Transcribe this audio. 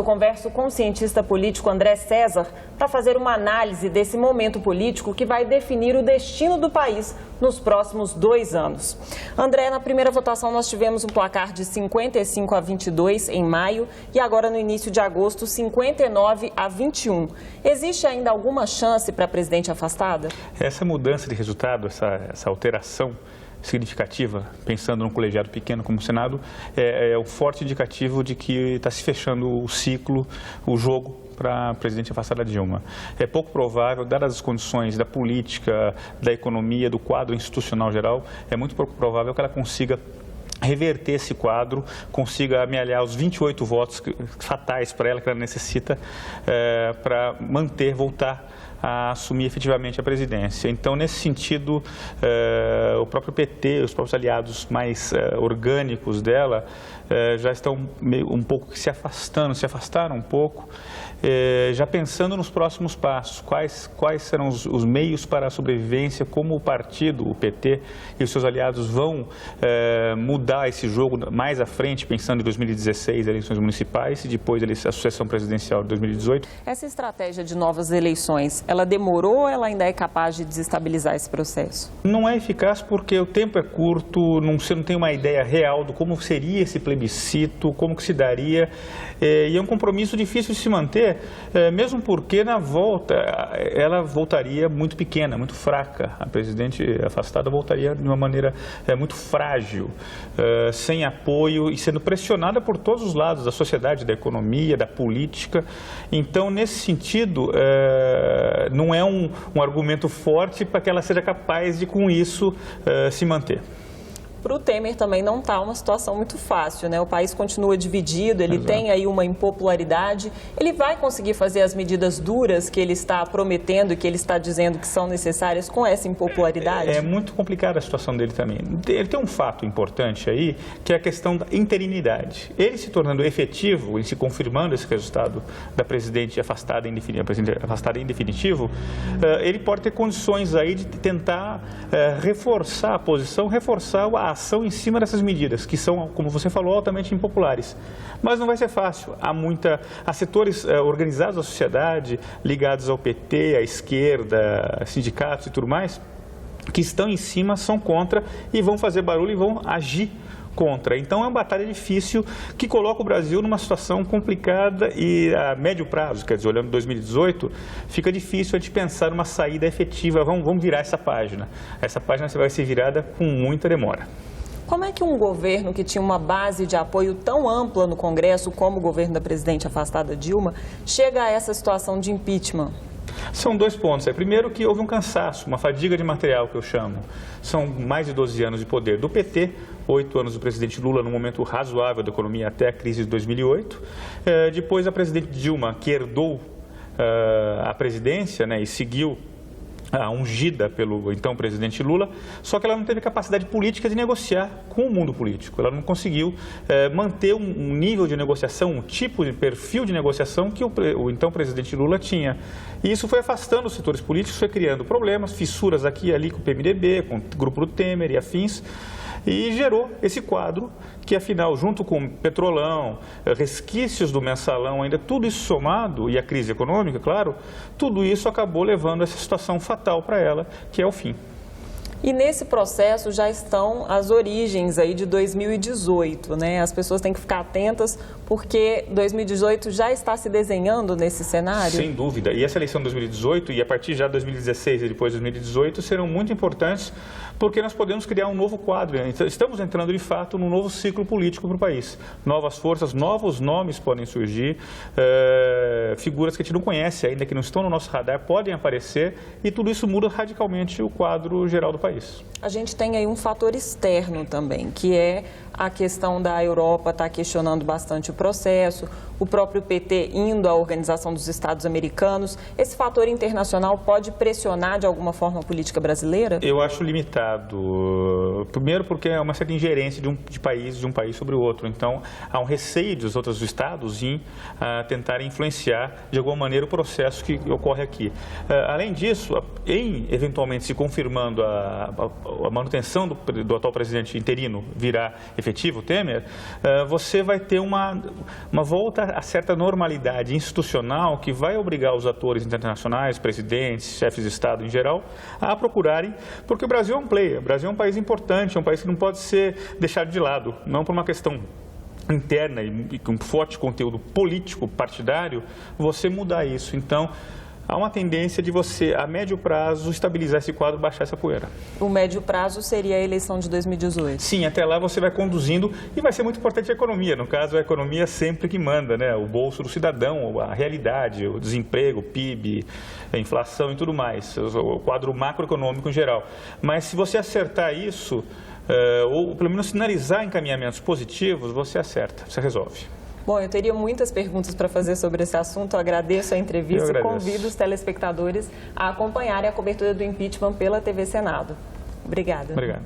Eu converso com o cientista político André César para fazer uma análise desse momento político que vai definir o destino do país nos próximos 2 anos. André, na primeira votação nós tivemos um placar de 55-22 em maio e agora no início de agosto 59-21. Existe ainda alguma chance para a presidente afastada? Essa mudança de resultado, essa alteração significativa, pensando num colegiado pequeno como o Senado, é um forte indicativo de que está se fechando o ciclo, o jogo para a presidente afastada Dilma. É pouco provável, dadas as condições da política, da economia, do quadro institucional geral, é muito pouco provável que ela consiga reverter esse quadro, consiga amealhar os 28 votos fatais para ela que ela necessita para voltar a assumir efetivamente a presidência. Então, nesse sentido, o próprio PT, os próprios aliados mais orgânicos dela, já estão um pouco se afastaram um pouco, já pensando nos próximos passos, quais serão os meios para a sobrevivência, como o partido, o PT e os seus aliados vão mudar esse jogo mais à frente, pensando em 2016, eleições municipais, e depois a sucessão presidencial de 2018. Essa estratégia de novas eleições, ela demorou ou ela ainda é capaz de desestabilizar esse processo? Não é eficaz porque o tempo é curto, você não tem uma ideia real de como seria esse plebiscito, como que se daria, e é um compromisso difícil de se manter, mesmo porque na volta ela voltaria muito pequena, muito fraca. A presidente afastada voltaria de uma maneira muito frágil, sem apoio e sendo pressionada por todos os lados da sociedade, da economia, da política. Então, nesse sentido, não é um argumento forte para que ela seja capaz de, com isso, se manter. Para o Temer também não está uma situação muito fácil, né? O país continua dividido, ele tem aí uma impopularidade. Ele vai conseguir fazer as medidas duras que ele está prometendo e que ele está dizendo que são necessárias com essa impopularidade? É muito complicada a situação dele também. Ele tem um fato importante aí, que é a questão da interinidade. Ele se tornando efetivo e se confirmando esse resultado da presidente afastada em definitivo, ele pode ter condições aí de tentar reforçar a posição, reforçar a ação em cima dessas medidas, que são, como você falou, altamente impopulares. Mas não vai ser fácil. Há setores organizados da sociedade, ligados ao PT, à esquerda, sindicatos e tudo mais, que estão em cima, são contra e vão fazer barulho e vão agir contra. Então é uma batalha difícil que coloca o Brasil numa situação complicada e a médio prazo, quer dizer, olhando 2018, fica difícil a gente pensar numa saída efetiva. Vamos virar essa página. Essa página vai ser virada com muita demora. Como é que um governo que tinha uma base de apoio tão ampla no Congresso, como o governo da presidente afastada Dilma, chega a essa situação de impeachment? São 2 pontos. Primeiro que houve um cansaço, uma fadiga de material, que eu chamo. São mais de 12 anos de poder do PT, 8 anos do presidente Lula, num momento razoável da economia até a crise de 2008. Depois a presidente Dilma, que herdou a presidência, né, e seguiu ungida pelo então presidente Lula, só que ela não teve capacidade política de negociar com o mundo político. Ela não conseguiu manter um nível de negociação, um tipo de perfil de negociação que o então presidente Lula tinha. E isso foi afastando os setores políticos, foi criando problemas, fissuras aqui e ali com o PMDB, com o grupo do Temer e afins, e gerou esse quadro que, afinal, junto com Petrolão, resquícios do Mensalão, ainda tudo isso somado, e a crise econômica, claro, tudo isso acabou levando a essa situação fatal para ela, que é o fim. E nesse processo já estão as origens aí de 2018, né? As pessoas têm que ficar atentas porque 2018 já está se desenhando nesse cenário? Sem dúvida. E essa eleição de 2018 e a partir já de 2016 e depois de 2018 serão muito importantes porque nós podemos criar um novo quadro. Estamos entrando de fato num novo ciclo político para o país. Novas forças, novos nomes podem surgir, figuras que a gente não conhece ainda, que não estão no nosso radar, podem aparecer e tudo isso muda radicalmente o quadro geral do país. A gente tem aí um fator externo também, que é a questão da Europa estar questionando bastante o processo, o próprio PT indo à Organização dos Estados Americanos. Esse fator internacional pode pressionar de alguma forma a política brasileira? Eu acho limitado. Primeiro porque é uma certa ingerência de um país sobre o outro. Então, há um receio dos outros estados em tentarem influenciar de alguma maneira o processo que ocorre aqui. Além disso, eventualmente se confirmando a manutenção do atual presidente interino virar efetivo, Temer, você vai ter uma volta a certa normalidade institucional que vai obrigar os atores internacionais, presidentes, chefes de Estado em geral, a procurarem, porque o Brasil é um player, o Brasil é um país importante, é um país que não pode ser deixado de lado, não por uma questão interna e com forte conteúdo político, partidário, você mudar isso. Então, há uma tendência de você, a médio prazo, estabilizar esse quadro, baixar essa poeira. O médio prazo seria a eleição de 2018? Sim, até lá você vai conduzindo e vai ser muito importante a economia. No caso, a economia sempre que manda, né? O bolso do cidadão, a realidade, o desemprego, o PIB, a inflação e tudo mais, o quadro macroeconômico em geral. Mas se você acertar isso, ou pelo menos sinalizar encaminhamentos positivos, você acerta, você resolve. Bom, eu teria muitas perguntas para fazer sobre esse assunto. Eu agradeço a entrevista e convido os telespectadores a acompanharem a cobertura do impeachment pela TV Senado. Obrigada. Obrigado.